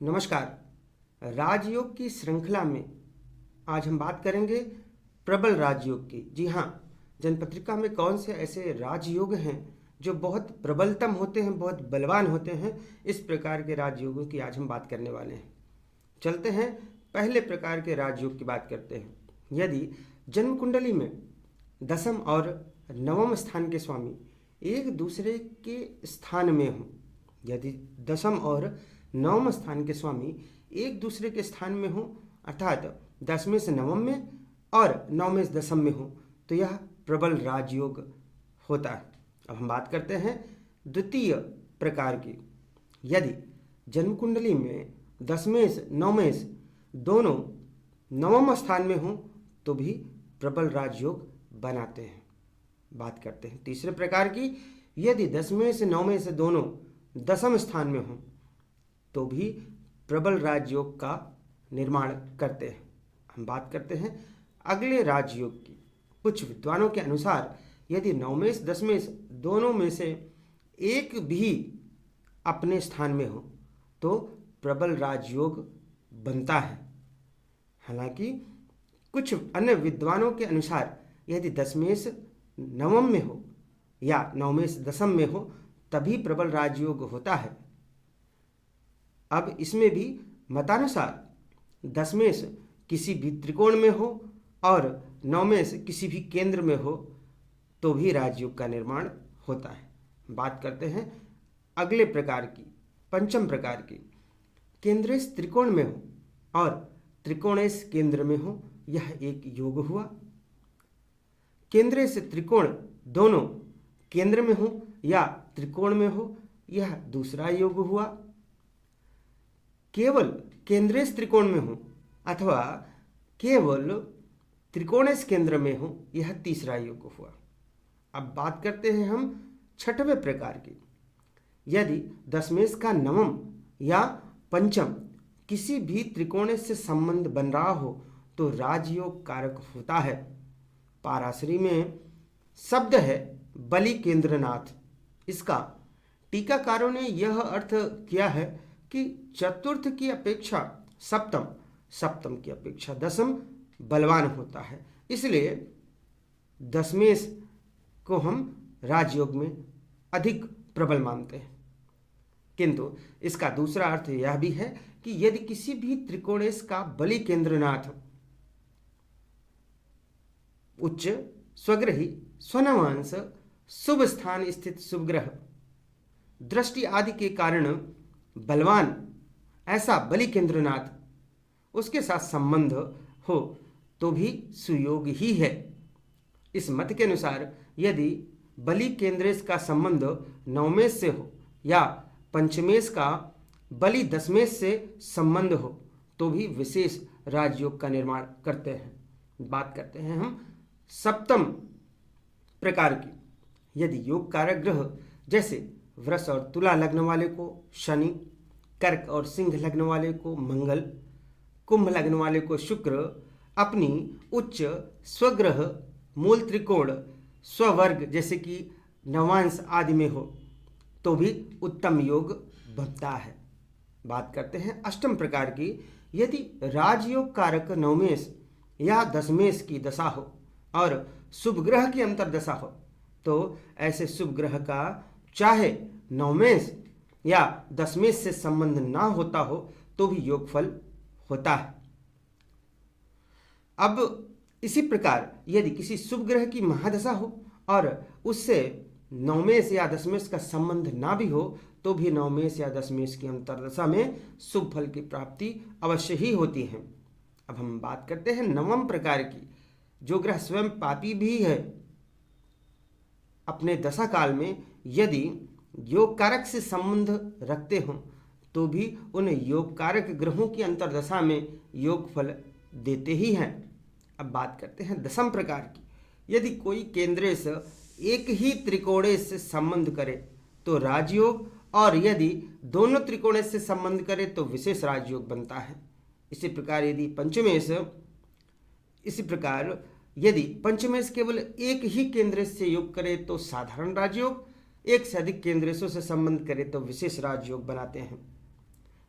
नमस्कार। राजयोग की श्रृंखला में आज हम बात करेंगे प्रबल राजयोग की। जी हाँ, जनपत्रिका में कौन से ऐसे राजयोग हैं जो बहुत प्रबलतम होते हैं, बहुत बलवान होते हैं। इस प्रकार के राजयोगों की आज हम बात करने वाले हैं। चलते हैं पहले प्रकार के राजयोग की बात करते हैं। यदि जन्म कुंडली में दसम और नवम स्थान के स्वामी एक दूसरे के स्थान में हों, यदि दसम और नवम स्थान के स्वामी एक दूसरे के स्थान में हों, अर्थात दसवें से नवम में और नवमें से दसम में हो, तो यह प्रबल राजयोग होता है। अब हम बात करते हैं द्वितीय प्रकार की। यदि जन्म कुंडली में दसवें से नवमें से दोनों नवम स्थान में हों तो भी प्रबल राजयोग बनाते हैं। बात करते हैं तीसरे प्रकार की। यदि दसवें से नवमें से दोनों दसम स्थान में हों तो भी प्रबल राजयोग का निर्माण करते हैं। हम बात करते हैं अगले राजयोग की। कुछ विद्वानों के अनुसार यदि नवमें से दसवें से दोनों में से एक भी अपने स्थान में हो तो प्रबल राजयोग बनता है। हालांकि कुछ अन्य विद्वानों के अनुसार यदि दसवें से नवम में हो या नवमें से दसम में हो तभी प्रबल राजयोग होता है। अब इसमें भी मतानुसार दसवें से किसी भी त्रिकोण में हो और नवमें से किसी भी केंद्र में हो तो भी राजयोग का निर्माण होता है। बात करते हैं अगले प्रकार की, पंचम प्रकार की। केंद्रेश त्रिकोण में हो और त्रिकोणेश केंद्र में हो, यह एक योग हुआ। केंद्रेश त्रिकोण दोनों केंद्र में हो या त्रिकोण में हो, यह दूसरा योग हुआ। केवल केंद्रेश त्रिकोण में हो अथवा केवल त्रिकोणेश केंद्र में हो, यह तीसरा योग हुआ। अब बात करते हैं हम छठवें प्रकार की। यदि दसमेश का नवम या पंचम किसी भी त्रिकोणेश से संबंध बन रहा हो तो राजयोग कारक होता है। पाराशरी में शब्द है बलि केंद्रनाथ। इसका टीकाकारों ने यह अर्थ किया है कि चतुर्थ की अपेक्षा सप्तम, सप्तम की अपेक्षा दसम बलवान होता है, इसलिए दसमेश को हम राजयोग में अधिक प्रबल मानते हैं। किंतु इसका दूसरा अर्थ यह भी है कि यदि किसी भी त्रिकोणेश का बलि केंद्रनाथ उच्च स्वग्रही स्वनवांश शुभ स्थान स्थित शुभ ग्रह दृष्टि आदि के कारण बलवान ऐसा बलि केंद्रनाथ उसके साथ संबंध हो तो भी सुयोग ही है। इस मत के अनुसार यदि बलि केंद्रेश का संबंध नवमेश से हो या पंचमेश का बलि दसमेश से संबंध हो तो भी विशेष राजयोग का निर्माण करते हैं। बात करते हैं हम सप्तम प्रकार की। यदि योग कारक ग्रह जैसे वृष और तुला लग्न वाले को शनि, कर्क और सिंह लग्न वाले को मंगल, कुंभ लग्न वाले को शुक्र अपनी उच्च स्वग्रह मूल त्रिकोण स्ववर्ग जैसे कि नवांश आदि में हो तो भी उत्तम योग बनता है। बात करते हैं अष्टम प्रकार की। यदि राजयोग कारक नवमेश या दसमेश की दशा हो और शुभ ग्रह की अंतर्दशा हो तो ऐसे शुभ ग्रह का चाहे नवमेश या दसमेश से संबंध ना होता हो तो भी योगफल होता है। अब इसी प्रकार यदि किसी शुभ ग्रह की महादशा हो और उससे नवमेश या दसमेश का संबंध ना भी हो तो भी नवमेश या दसमेश की अंतर्दशा में शुभ फल की प्राप्ति अवश्य ही होती है। अब हम बात करते हैं नवम प्रकार की। जो ग्रह स्वयं पापी भी है, अपने दशा काल में यदि योग कारक से संबंध रखते हों तो भी उन योग कारक ग्रहों की अंतर्दशा में योग फल देते ही हैं। अब बात करते हैं दसम प्रकार की। यदि कोई केंद्रेश एक ही त्रिकोणेश से संबंध करे तो राजयोग, और यदि दोनों त्रिकोणेश से संबंध करे तो विशेष राजयोग बनता है। इसी प्रकार यदि पंचमेश केवल एक ही केंद्रेश से योग करे तो साधारण राजयोग, एक से अधिक केंद्रेशों से संबंध करे तो विशेष राजयोग बनाते हैं।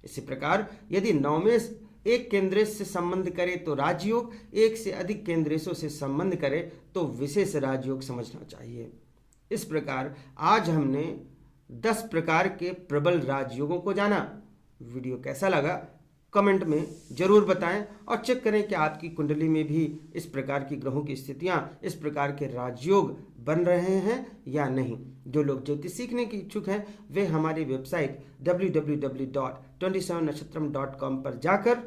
इसी प्रकार यदि नवमेश एक केंद्रेश से संबंध करे तो राजयोग, एक से अधिक केंद्रेशों से संबंध करे तो विशेष राजयोग समझना चाहिए। इस प्रकार आज हमने 10 प्रकार के प्रबल राजयोगों को जाना। वीडियो कैसा लगा कमेंट में जरूर बताएं और चेक करें कि आपकी कुंडली में भी इस प्रकार की ग्रहों की स्थितियां, इस प्रकार के राजयोग बन रहे हैं या नहीं। जो लोग ज्योतिष सीखने के इच्छुक हैं वे हमारी वेबसाइट www.27nakshatra.com पर जाकर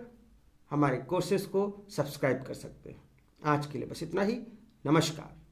हमारे कोर्सेज को सब्सक्राइब कर सकते हैं। आज के लिए बस इतना ही। नमस्कार।